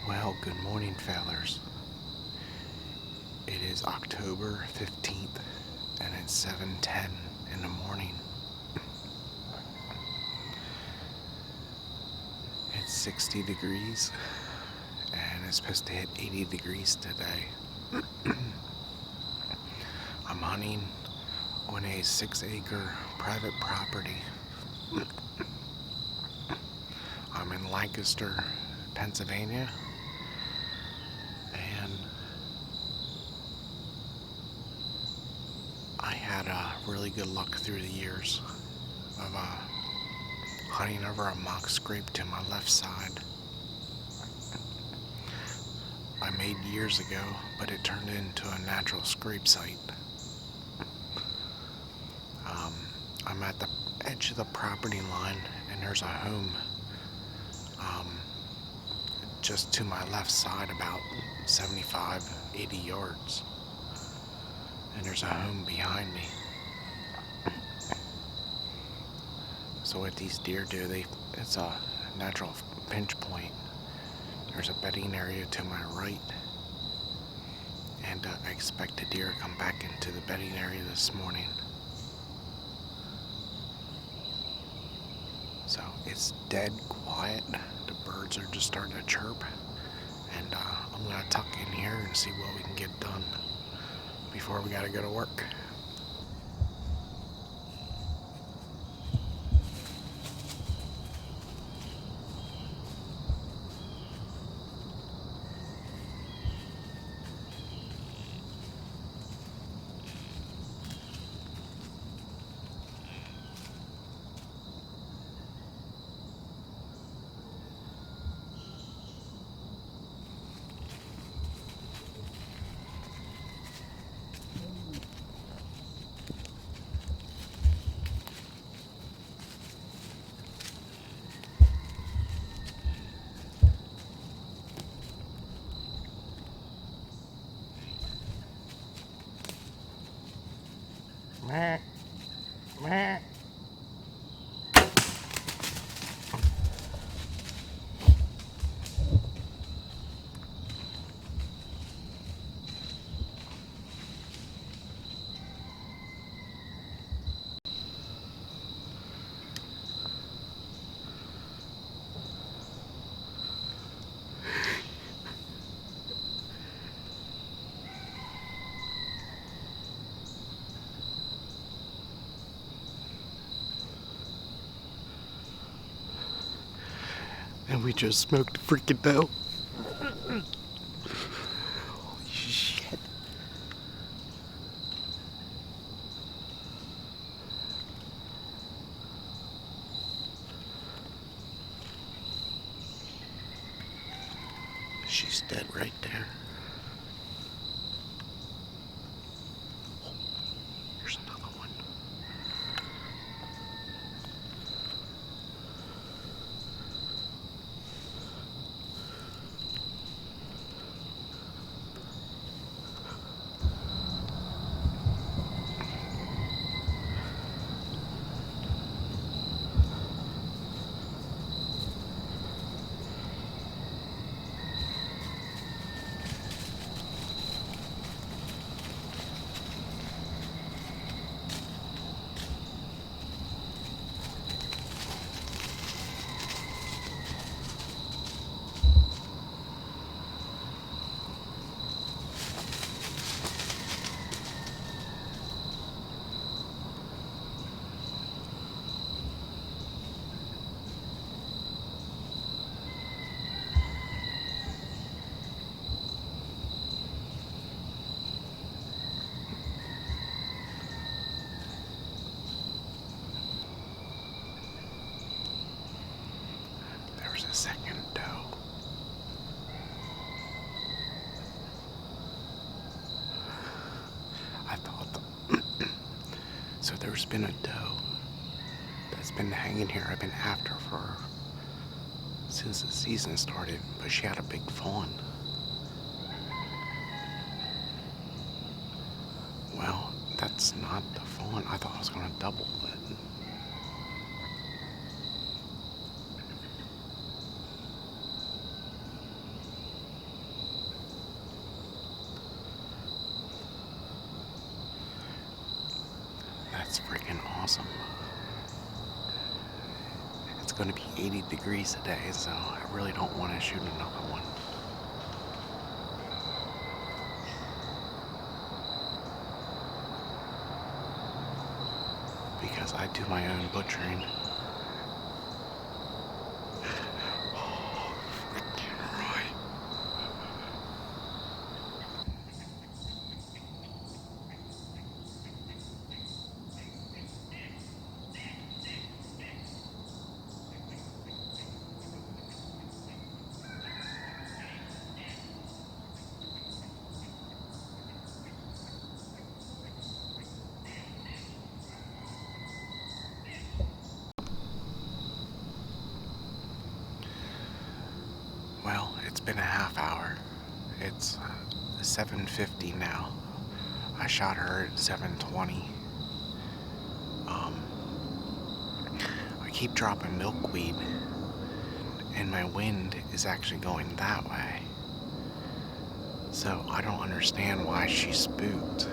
Well, good morning, fellers. It is October 15th, and it's 7:10 in the morning. It's 60 degrees, and it's supposed to hit 80 degrees today. I'm hunting on a 6-acre private property. I'm in Lancaster, Pennsylvania, and I had really good luck through the years of hunting over a mock scrape to my left side. I made years ago, but it turned into a natural scrape site. I'm at the edge of the property line, and there's a home just to my left side, about 75, 80 yards. And there's a home behind me. So what these deer do, it's a natural pinch point. There's a bedding area to my right, and I expect a deer to come back into the bedding area this morning. So it's dead quiet. The birds are just starting to chirp, and I'm gonna tuck in here and see what we can get done before we gotta go to work. Meh, meh. And we just smoked a freaking doe. Holy shit. She's dead right there. Oh, here's another one. There's a second doe. I thought so there's been a doe that's been hanging here. I've been after for since the season started, but she had a big fawn. Well, that's not the fawn. I thought I was gonna double it. It's freaking awesome. It's going to be 80 degrees today, so I really don't want to shoot another one. Because I do my own butchering. Well, it's been a half hour. It's 7:50 now. I shot her at 7:20. I keep dropping milkweed, and my wind is actually going that way. So I don't understand why she's spooked.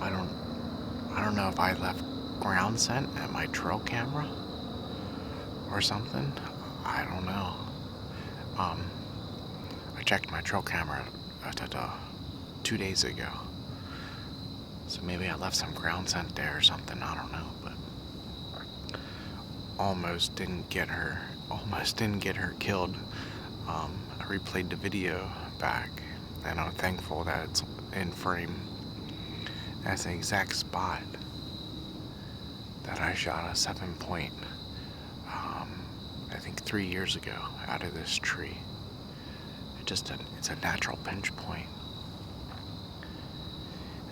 I don't know if I left ground scent at my trail camera or something. I don't know. I checked my trail camera 2 days ago. So maybe I left some ground scent there or something, I don't know, but almost didn't get her killed. I replayed the video back, and I'm thankful that it's in frame. That's the exact spot that I shot a 7-point, I think 3 years ago, out of this tree. It's a natural pinch point.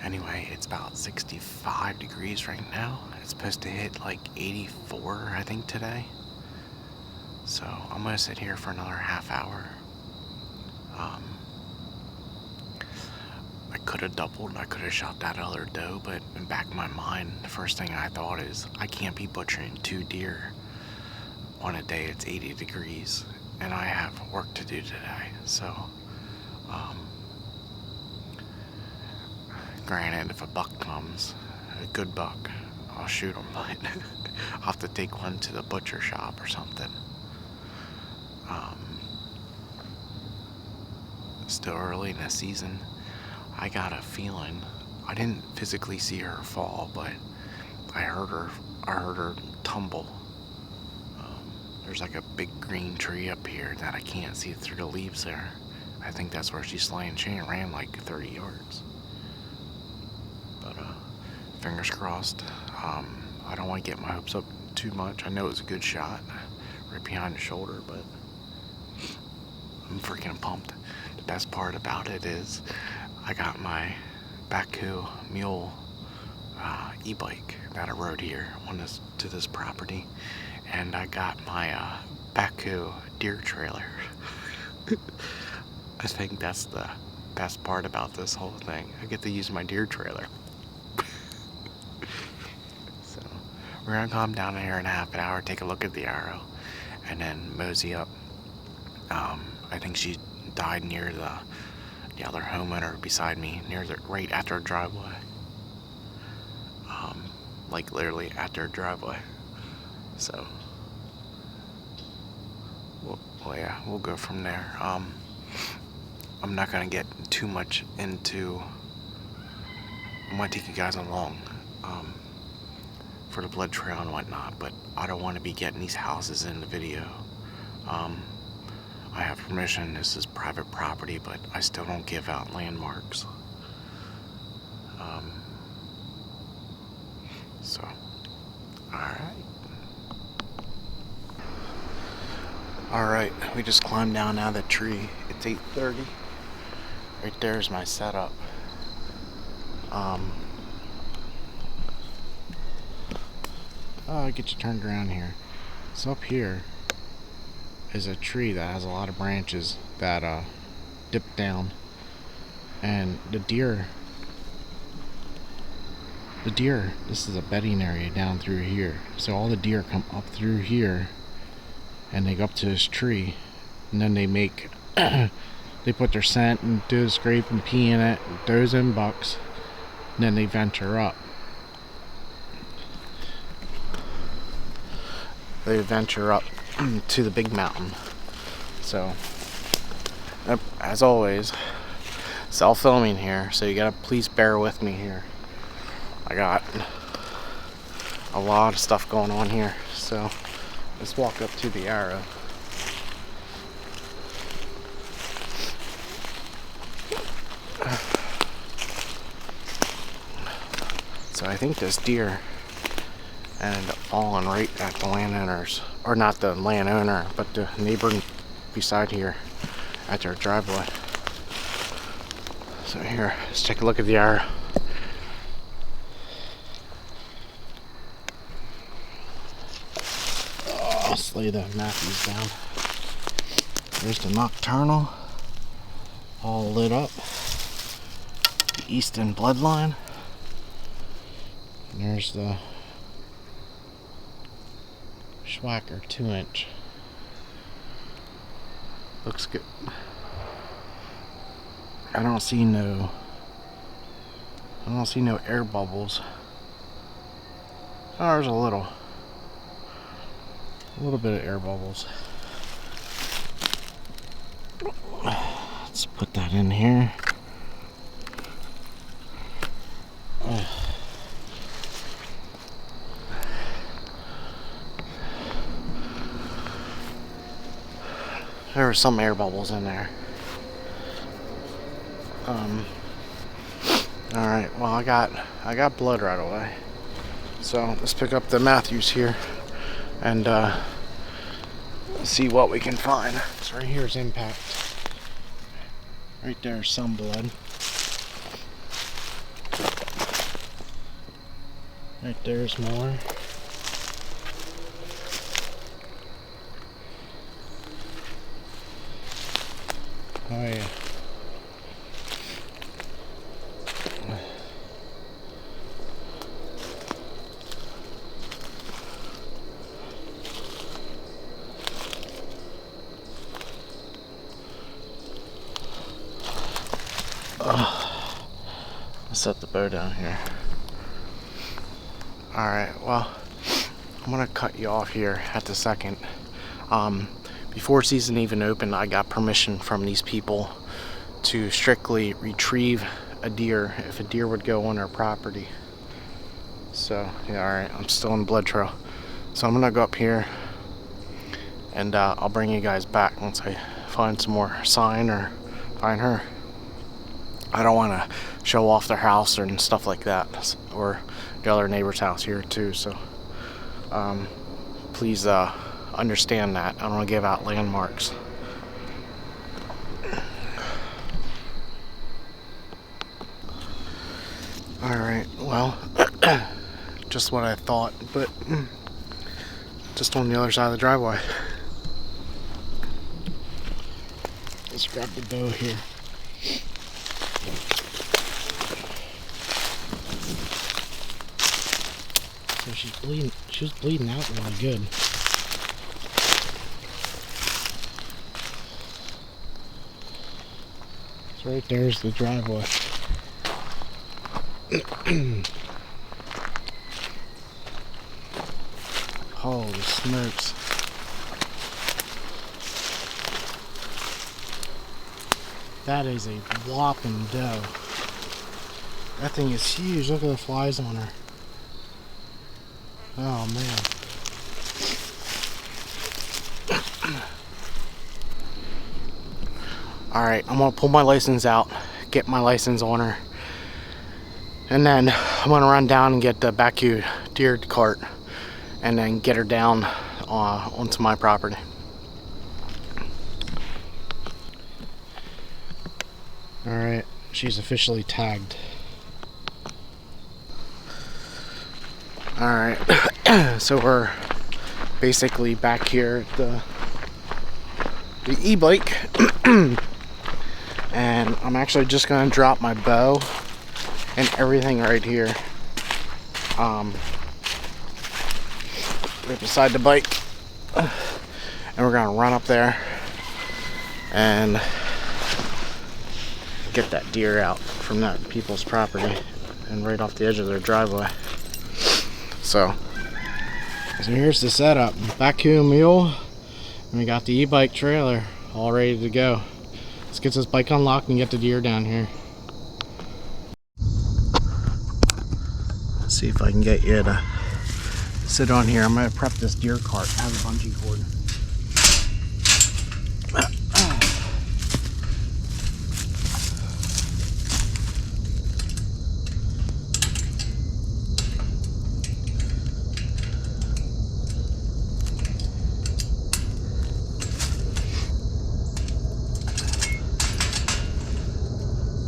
Anyway, it's about 65 degrees right now. It's supposed to hit like 84, I think, today. So I'm gonna sit here for another half hour. I could have doubled, I could have shot that other doe, but in the back of my mind, the first thing I thought is, I can't be butchering 2 deer on a day it's 80 degrees, and I have work to do today. So, granted, if a buck comes, a good buck, I'll shoot him, but I'll have to take one to the butcher shop or something. Still early in the season. I got a feeling, I didn't physically see her fall, but I heard her tumble. There's like a big green tree up here that I can't see through the leaves there. I think that's where she's laying. She ran like 30 yards. But fingers crossed. I don't want to get my hopes up too much. I know it was a good shot right behind the shoulder, but I'm freaking pumped. The best part about it is I got my Bakcou Mule e-bike that I rode here to this property, and I got my Bakcou deer trailer. I think that's the best part about this whole thing. I get to use my deer trailer. So we're gonna calm down here in half an hour, take a look at the arrow, and then mosey up. I think she died near the other homeowner beside me, right at their driveway. Like literally at their driveway. So, yeah, we'll go from there. I'm not gonna get too much into. I might take you guys along for the blood trail and whatnot, but I don't want to be getting these houses in the video. I have permission. This is private property, but I still don't give out landmarks. So, alright, we just climbed down out of the tree. It's 8:30. Right there's my setup. I'll get you turned around here. So up here is a tree that has a lot of branches that dip down, and the deer, this is a bedding area down through here. So all the deer come up through here and they go up to this tree, and then they make they put their scent and do the scrape and pee in it, does and bucks, and then they venture up. They venture up to the big mountain. So, as always, self-filming here, so you gotta please bear with me here. I got a lot of stuff going on here, so let's walk up to the arrow. So I think this deer ended up falling right at the landowners, or not the landowner, but the neighbor beside here at their driveway. So here, let's take a look at the arrow. Let's lay the Matthews down. There's the nocturnal, all lit up. The Easton bloodline. And there's the Schwacker 2-inch. Looks good. I don't see no air bubbles. Oh, there's a little bit of air bubbles. Let's put that in here. There were some air bubbles in there. Alright, well I got blood right away. So let's pick up the Matthews here and see what we can find. So right here's impact. Right there's some blood. Right there's more. Oh yeah. Let's set the bow down here. Alright, well, I'm gonna cut you off here at the second. Before season even opened, I got permission from these people to strictly retrieve a deer if a deer would go on their property. So, yeah, alright, I'm still on the blood trail. So I'm gonna go up here and I'll bring you guys back once I find some more sign or find her. I don't want to show off their house and stuff like that, or the other neighbor's house here too, so please understand that. I don't want to give out landmarks. Alright, well, just what I thought, but just on the other side of the driveway. Let's grab the bow here. So she was bleeding out really good. So right there's the driveway. Holy smokes. That is a whopping doe. That thing is huge. Look at the flies on her. Oh man. Alright, I'm gonna pull my license out, get my license on her, and then I'm gonna run down and get the Bakcou deer cart and then get her down onto my property. Alright, she's officially tagged. Alright, so we're basically back here at the e-bike. And I'm actually just gonna drop my bow and everything right here. Right beside the bike. And we're gonna run up there and get that deer out from that people's property. and right off the edge of their driveway. So here's the setup. Bakcou Mule, and we got the e-bike trailer all ready to go. Let's get this bike unlocked and get the deer down here. Let's see if I can get you to sit on here. I'm gonna prep this deer cart. I have a bungee cord.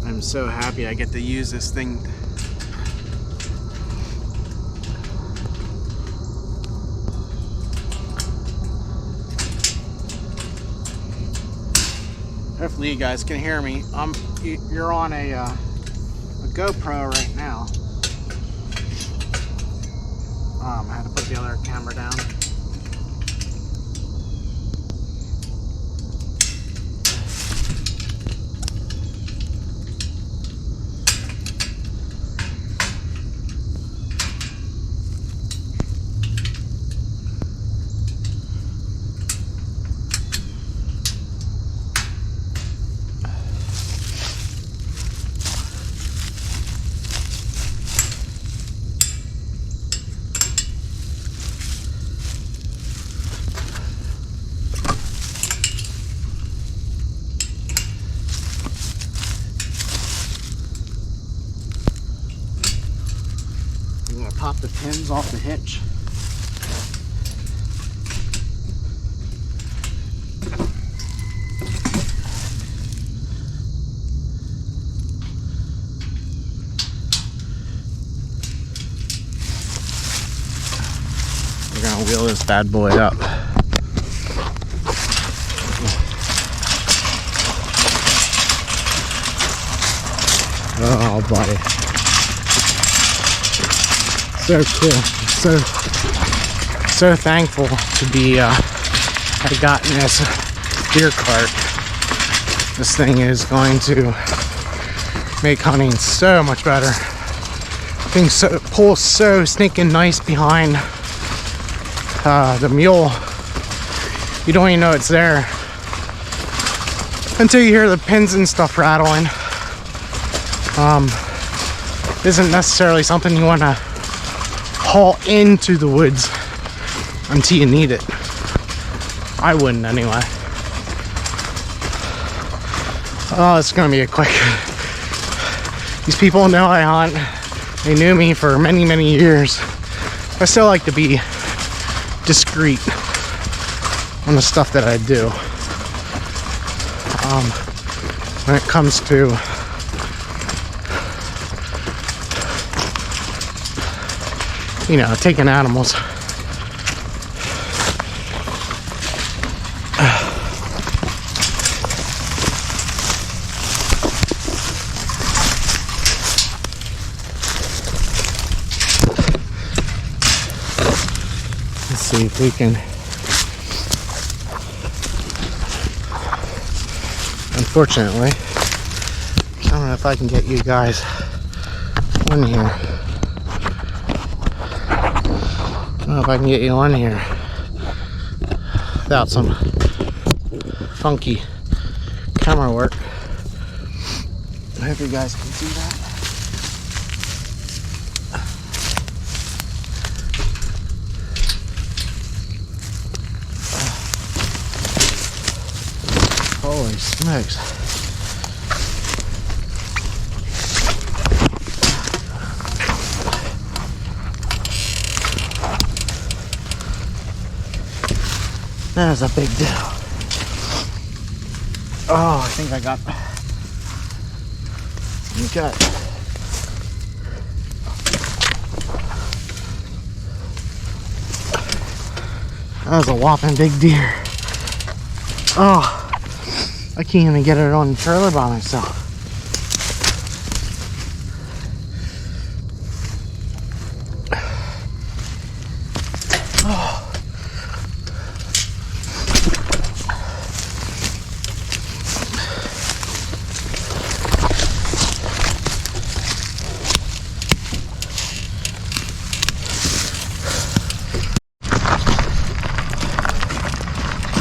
I'm so happy I get to use this thing. Hopefully you guys can hear me. You're on a GoPro right now. I had to put the other camera down. I'm gonna pop the pins off the hitch. We're gonna wheel this bad boy up. Oh, buddy. So cool. So thankful to be have gotten this deer cart. This thing is going to make hunting so much better. Things pulls so sneaking nice behind the mule. You don't even know it's there until you hear the pins and stuff rattling. Isn't necessarily something you want to haul into the woods until you need it. I wouldn't anyway. Oh, it's gonna be a quick. These people know I hunt. They knew me for many, many years. I still like to be discreet on the stuff that I do. When it comes to taking animals. Let's see if we can. Unfortunately, I don't know if I can get you guys on here. I don't know if I can get you on here without some funky camera work. I hope you guys can see that. Holy smokes. That is a big deal. Oh, I think I got some gut. That was a whopping big deer. Oh, I can't even get it on the trailer by myself.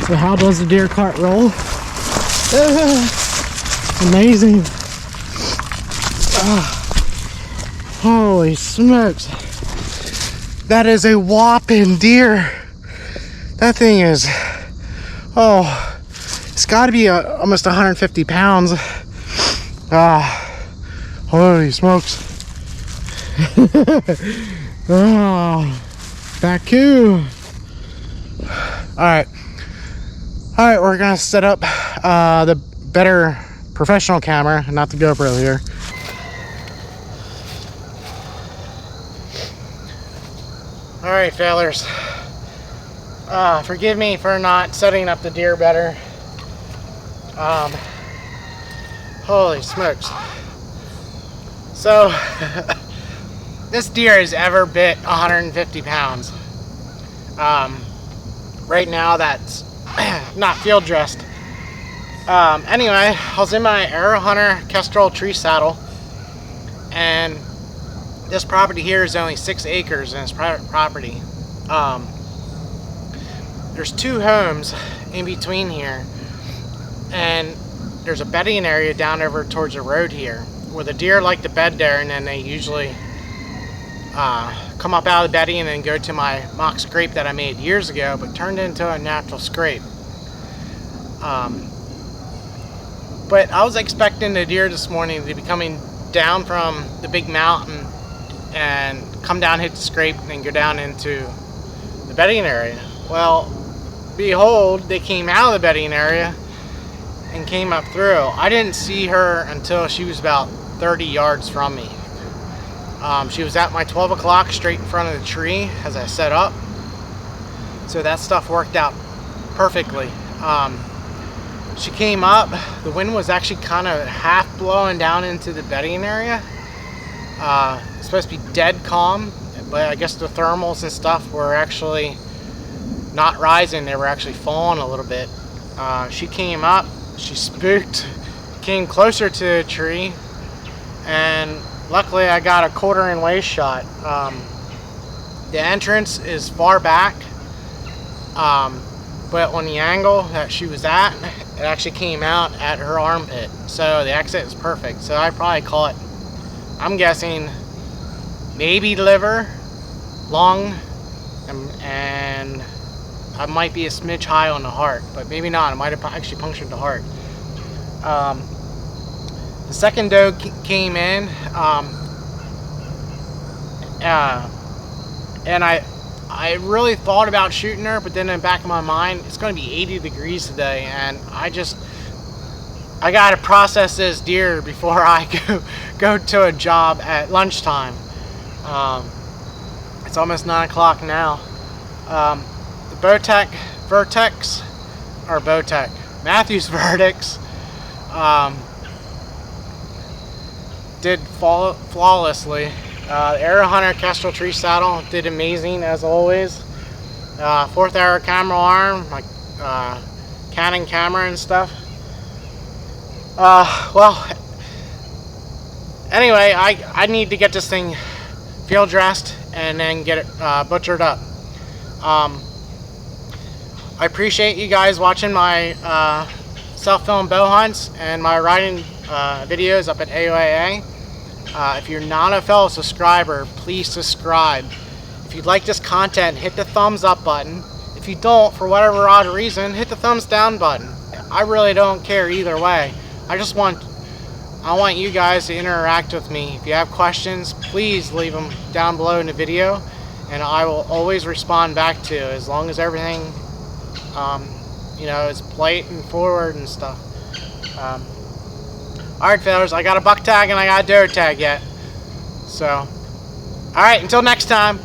So how does the deer cart roll? Amazing. Holy smokes. That is a whopping deer. That thing is, oh, it's got to be almost 150 pounds. Holy smokes. Oh, Bakcou. Alright, we're gonna set up the better professional camera, not the GoPro here. Alright, fellas, forgive me for not setting up the deer better. Holy smokes. So this deer has ever bit 150 pounds. Right now that's not field dressed. Anyway, I was in my Arrow Hunter Kestrel tree saddle, and this property here is only 6 acres and it's private property. There's 2 homes in between here, and there's a bedding area down over towards the road here where the deer like to bed there, and then they usually come up out of the bedding and then go to my mock scrape that I made years ago, but turned into a natural scrape. But I was expecting the deer this morning to be coming down from the big mountain and come down, hit the scrape, and then go down into the bedding area. Well, behold, they came out of the bedding area and came up through. I didn't see her until she was about 30 yards from me. She was at my 12 o'clock straight in front of the tree as I set up. So that stuff worked out perfectly. She came up, the wind was actually kind of half blowing down into the bedding area. It's supposed to be dead calm, but I guess the thermals and stuff were actually not rising, they were actually falling a little bit. She came up, she spooked, came closer to the tree, and luckily I got a 1/4 waist shot. The entrance is far back, but on the angle that she was at, it actually came out at her armpit. So the exit is perfect. So I probably caught, I'm guessing, maybe liver, lung, and I might be a smidge high on the heart, but maybe not. I might have actually punctured the heart. The second doe came in, and I really thought about shooting her, but then in the back of my mind, it's going to be 80 degrees today, and I got to process this deer before I go to a job at lunchtime. It's almost 9 o'clock now. The Matthews verdicts did flawlessly. The Arrow Hunter Kestrel tree saddle did amazing as always. 4th arrow camera arm, like Canon camera and stuff. Well, anyway, I need to get this thing field dressed and then get it butchered up. I appreciate you guys watching my self-filmed bow hunts and my riding videos up at AOAA. If you're not a fellow subscriber, please subscribe. If you like this content, hit the thumbs up button. If you don't, for whatever odd reason, hit the thumbs down button. I really don't care either way. I want you guys to interact with me. If you have questions, please leave them down below in the video, and I will always respond back to you, as long as everything is polite and forward and stuff. Alright, fellas, I got a buck tag and I got a doe tag yet. So, alright, until next time.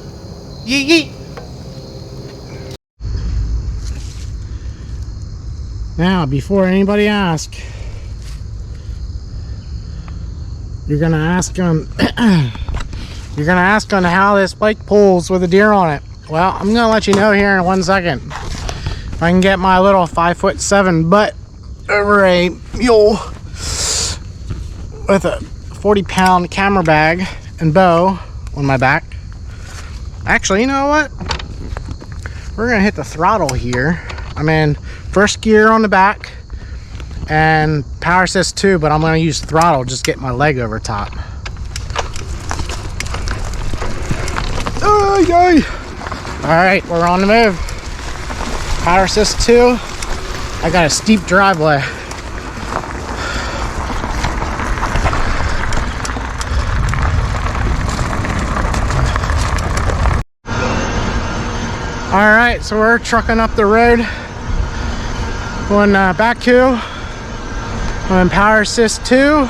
Yeet yeet. Now, before anybody asks, you're gonna ask on how this bike pulls with a deer on it. Well, I'm gonna let you know here in 1 second. If I can get my little 5'7" butt over a mule with a 40-pound camera bag and bow on my back. Actually, you know what? We're gonna hit the throttle here. I'm in first gear on the back and power assist 2, but I'm going to use throttle, just get my leg over top. Oh, yay! Alright, we're on the move. Power assist 2. I got a steep driveway. Alright, so we're trucking up the road. Going Bakcou. I'm in power assist 2.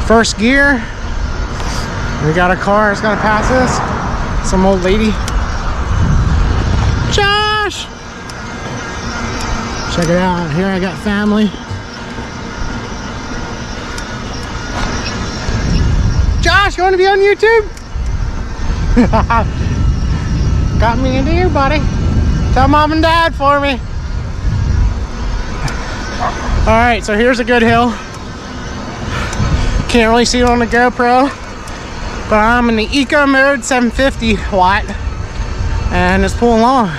First gear. We got a car that's gonna pass us. Some old lady. Josh! Check it out. Here I got family. Josh, you wanna be on YouTube? Got me into you, buddy. Tell mom and dad for me. Alright, so here's a good hill. Can't really see it on the GoPro, but I'm in the eco mode 750 watt and it's pulling along.